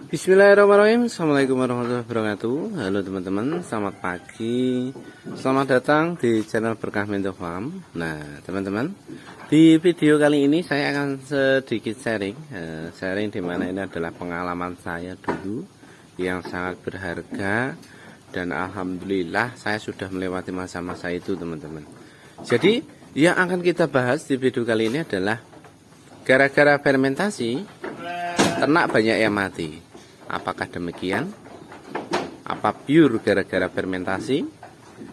Bismillahirrahmanirrahim. Assalamualaikum warahmatullahi wabarakatuh. Halo teman-teman, selamat pagi. Selamat datang di channel Berkah Mento Farm. Nah teman-teman, di video kali ini saya akan sedikit sharing dimana ini adalah pengalaman saya dulu yang sangat berharga. Dan alhamdulillah saya sudah melewati masa-masa itu teman-teman. Jadi yang akan kita bahas di video kali ini adalah gara-gara fermentasi ternak banyak yang mati. Apakah demikian? Apa pure gara-gara fermentasi?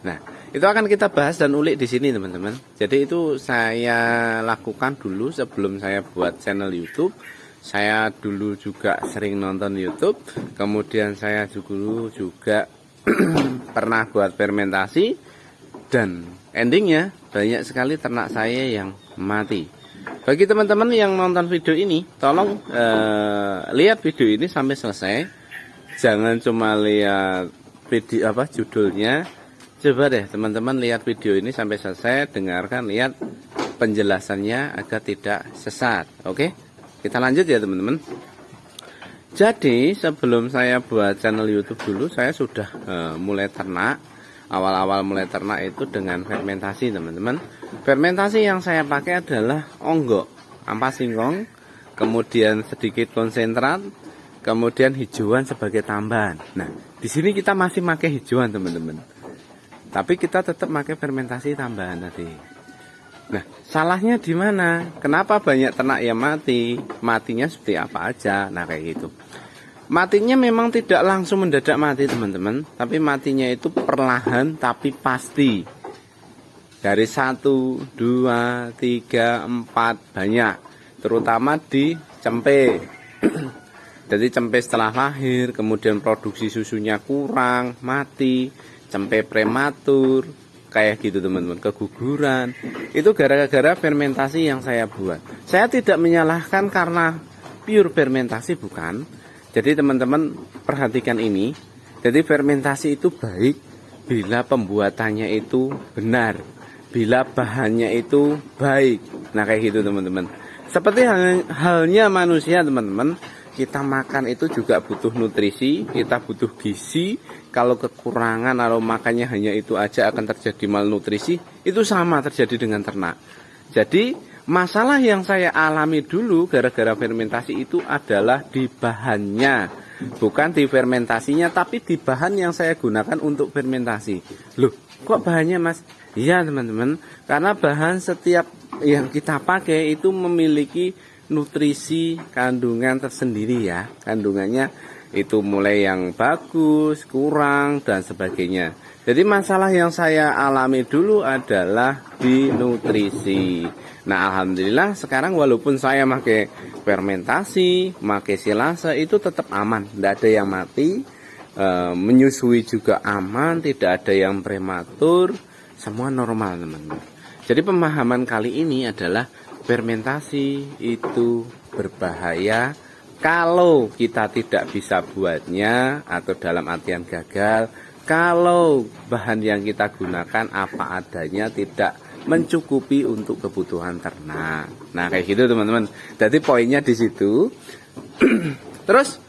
Nah, itu akan kita bahas dan ulik di sini teman-teman. Jadi itu saya lakukan dulu sebelum saya buat channel YouTube. Saya dulu juga sering nonton YouTube. Kemudian saya dulu juga pernah buat fermentasi. Dan endingnya banyak sekali ternak saya yang mati. Bagi teman-teman yang nonton video ini, tolong lihat video ini sampai selesai. Jangan cuma lihat video judulnya. Coba deh teman-teman lihat video ini sampai selesai, dengarkan, lihat penjelasannya agar tidak sesat. Oke? Kita lanjut ya teman-teman. Jadi sebelum saya buat channel YouTube dulu, saya sudah mulai ternak. Awal-awal mulai ternak itu dengan fermentasi teman-teman. Fermentasi yang saya pakai adalah onggok, ampas singkong, kemudian sedikit konsentrat, kemudian hijauan sebagai tambahan. Nah, di sini kita masih pakai hijauan teman-teman. Tapi kita tetap pakai fermentasi tambahan tadi. Nah, salahnya di mana? Kenapa banyak ternak yang mati? Matinya seperti apa aja? Nah, kayak gitu. Matinya memang tidak langsung mendadak mati teman-teman, tapi matinya itu perlahan tapi pasti. Dari 1, 2, 3, 4 banyak. Terutama di cempe. Jadi cempe setelah lahir, kemudian produksi susunya kurang, mati, cempe prematur, kayak gitu teman-teman, keguguran. Itu gara-gara fermentasi yang saya buat. Saya tidak menyalahkan karena pure fermentasi, bukan. Jadi teman-teman perhatikan ini. Jadi fermentasi itu baik bila pembuatannya itu benar, bila bahannya itu baik. Nah kayak gitu teman-teman. Seperti halnya manusia teman-teman, kita makan itu juga butuh nutrisi, kita butuh gizi. Kalau kekurangan atau makannya hanya itu aja akan terjadi malnutrisi. Itu sama terjadi dengan ternak. Jadi masalah yang saya alami dulu gara-gara fermentasi itu adalah di bahannya. Bukan di fermentasinya, tapi di bahan yang saya gunakan untuk fermentasi. Loh, kok bahannya mas? Iya teman-teman, karena bahan setiap yang kita pakai itu memiliki nutrisi kandungan tersendiri ya. Kandungannya itu mulai yang bagus, kurang, dan sebagainya. Jadi masalah yang saya alami dulu adalah di nutrisi. Nah alhamdulillah sekarang walaupun saya pakai fermentasi, pakai silase itu tetap aman, tidak ada yang mati, menyusui juga aman, tidak ada yang prematur, semua normal teman-teman. Jadi pemahaman kali ini adalah fermentasi itu berbahaya kalau kita tidak bisa buatnya atau dalam artian gagal, kalau bahan yang kita gunakan apa adanya tidak mencukupi untuk kebutuhan ternak. Nah kayak gitu teman-teman. Jadi poinnya di situ. Terus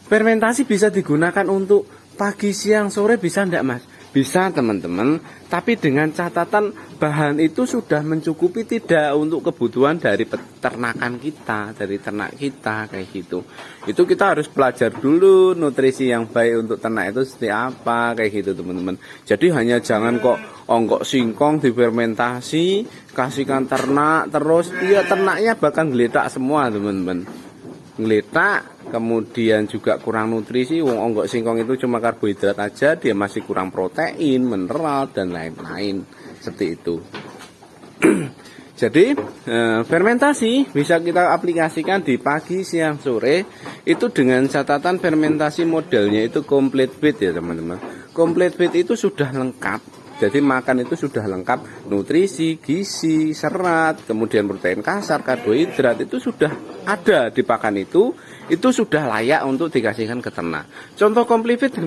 fermentasi bisa digunakan untuk pagi, siang, sore bisa enggak mas? Bisa teman-teman. Tapi dengan catatan bahan itu sudah mencukupi tidak untuk kebutuhan dari peternakan kita, dari ternak kita kayak gitu. Itu kita harus belajar dulu nutrisi yang baik untuk ternak itu seperti apa kayak gitu teman-teman. Jadi hanya jangan kok onggok singkong difermentasi kasihkan ternak terus ya ternaknya bahkan geletak semua teman-teman. Ngeletak, kemudian juga kurang nutrisi. Wong onggok singkong itu cuma karbohidrat aja, dia masih kurang protein, mineral dan lain-lain seperti itu. Jadi fermentasi bisa kita aplikasikan di pagi, siang, sore. Itu dengan catatan fermentasi modelnya itu complete feed ya teman-teman. Complete feed itu sudah lengkap. Jadi makan itu sudah lengkap, nutrisi, gizi, serat, kemudian protein kasar, karbohidrat itu sudah ada di pakan itu sudah layak untuk dikasihkan ke ternak. Contoh complete feed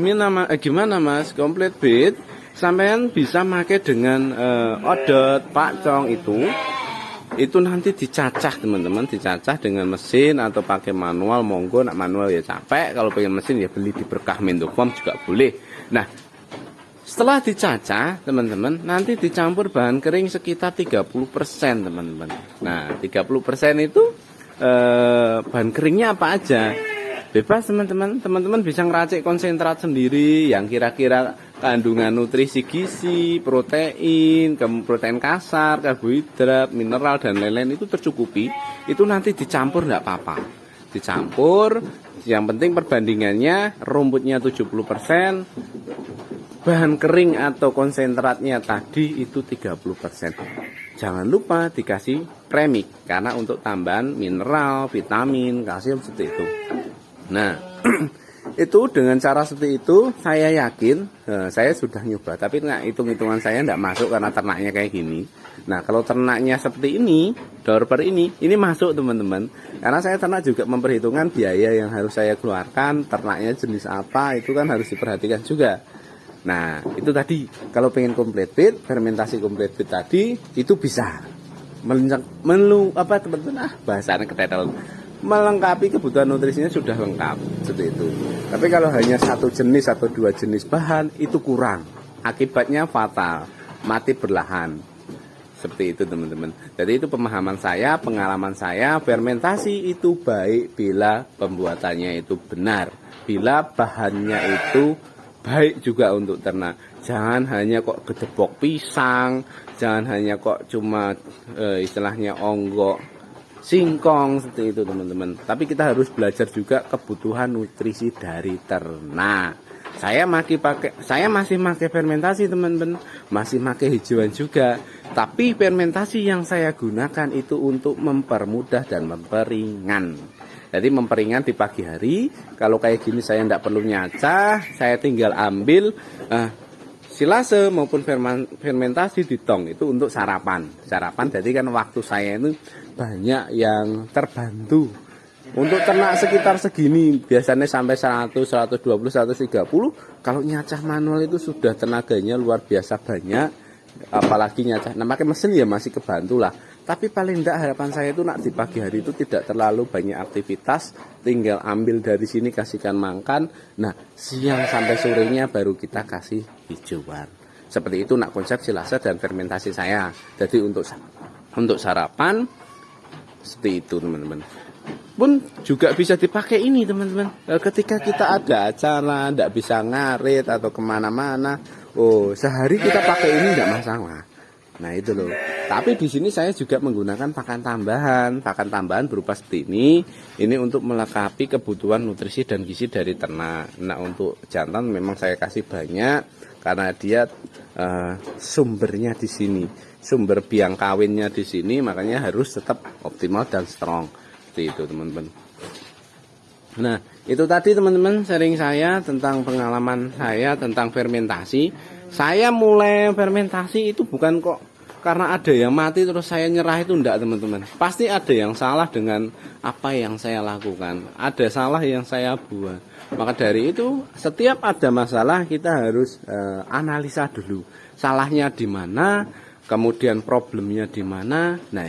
gimana mas? Complete feed sampean bisa pakai dengan odot, pakcong itu itu nanti dicacah teman-teman, dicacah dengan mesin atau pakai manual. Monggo, nak manual ya capek, kalau pengen mesin ya beli di Berkah Mendo Farm juga boleh. Nah, setelah dicacah teman-teman, nanti dicampur bahan kering sekitar 30% teman-teman. Nah 30% itu bahan keringnya apa aja? Bebas teman-teman, teman-teman bisa ngeracik konsentrat sendiri yang kira-kira kandungan nutrisi gizi, protein, protein kasar, karbohidrat, mineral dan lain-lain itu tercukupi. Itu nanti dicampur enggak apa-apa. Dicampur, yang penting perbandingannya rumputnya 70%, bahan kering atau konsentratnya tadi itu 30%. Jangan lupa dikasih premik karena untuk tambahan mineral, vitamin, kalsium seperti itu. Nah, itu dengan cara seperti itu saya yakin, saya sudah nyoba, tapi hitung-hitungan saya tidak masuk karena ternaknya kayak gini. Nah, kalau ternaknya seperti ini, dorper ini masuk teman-teman. Karena saya ternak juga memperhitungkan biaya yang harus saya keluarkan, ternaknya jenis apa, itu kan harus diperhatikan juga. Nah, itu tadi, kalau pengen complete feed, fermentasi complete feed tadi, itu bisa bahasanya ketetel, melengkapi kebutuhan nutrisinya sudah lengkap seperti itu. Tapi kalau hanya satu jenis atau dua jenis bahan itu kurang, akibatnya fatal, mati berlahan seperti itu teman-teman. Jadi itu pemahaman saya, pengalaman saya. Fermentasi itu baik bila pembuatannya itu benar, bila bahannya itu baik juga untuk ternak. Jangan hanya kok gedebok pisang, jangan hanya kok cuma istilahnya onggok singkong seperti itu teman-teman. Tapi kita harus belajar juga kebutuhan nutrisi dari ternak. Saya masih pakai fermentasi teman-teman, masih pakai hijauan juga. Tapi fermentasi yang saya gunakan itu untuk mempermudah dan memperingan. Jadi memperingan di pagi hari. Kalau kayak gini saya tidak perlu nyacah, saya tinggal ambil silase maupun fermentasi di tong itu untuk sarapan. Jadi kan waktu saya itu banyak yang terbantu. Untuk ternak sekitar segini biasanya sampai 100, 120, 130. Kalau nyacah manual itu sudah tenaganya luar biasa banyak. Apalagi nyacah, nah pakai mesin ya masih kebantu lah. Tapi paling tidak harapan saya itu nak di pagi hari itu tidak terlalu banyak aktivitas, tinggal ambil dari sini kasihkan makan. Nah siang sampai sorenya baru kita kasih hijauan. Seperti itu nak konsep silase dan fermentasi saya. Jadi untuk sarapan seperti itu teman-teman. Pun juga bisa dipakai ini teman-teman. Ketika kita ada acara, tidak bisa ngarit atau kemana-mana, sehari kita pakai ini tidak masalah. Nah itu loh. Tapi di sini saya juga menggunakan pakan tambahan berupa seperti ini. Ini untuk melengkapi kebutuhan nutrisi dan gizi dari ternak. Nah untuk jantan memang saya kasih banyak karena dia sumbernya di sini, sumber biang kawinnya di sini, makanya harus tetap optimal dan strong. Seperti itu teman-teman. Nah itu tadi teman-teman sharing saya tentang pengalaman saya tentang fermentasi. Saya mulai fermentasi itu bukan kok karena ada yang mati terus saya nyerah, itu enggak teman-teman. Pasti ada yang salah dengan apa yang saya lakukan, ada salah yang saya buat. Maka dari itu setiap ada masalah kita harus analisa dulu salahnya di mana, kemudian problemnya di mana. Nah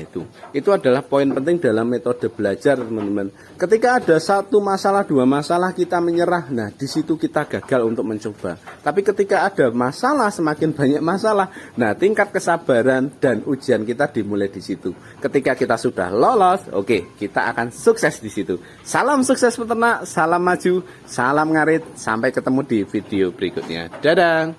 itu adalah poin penting dalam metode belajar teman-teman. Ketika ada satu masalah, dua masalah kita menyerah, nah di situ kita gagal untuk mencoba. Tapi ketika ada masalah, semakin banyak masalah, nah tingkat kesabaran dan ujian kita dimulai di situ. Ketika kita sudah lolos, oke, kita akan sukses di situ. Salam sukses peternak, salam maju, salam ngarit. Sampai ketemu di video berikutnya. Dadah.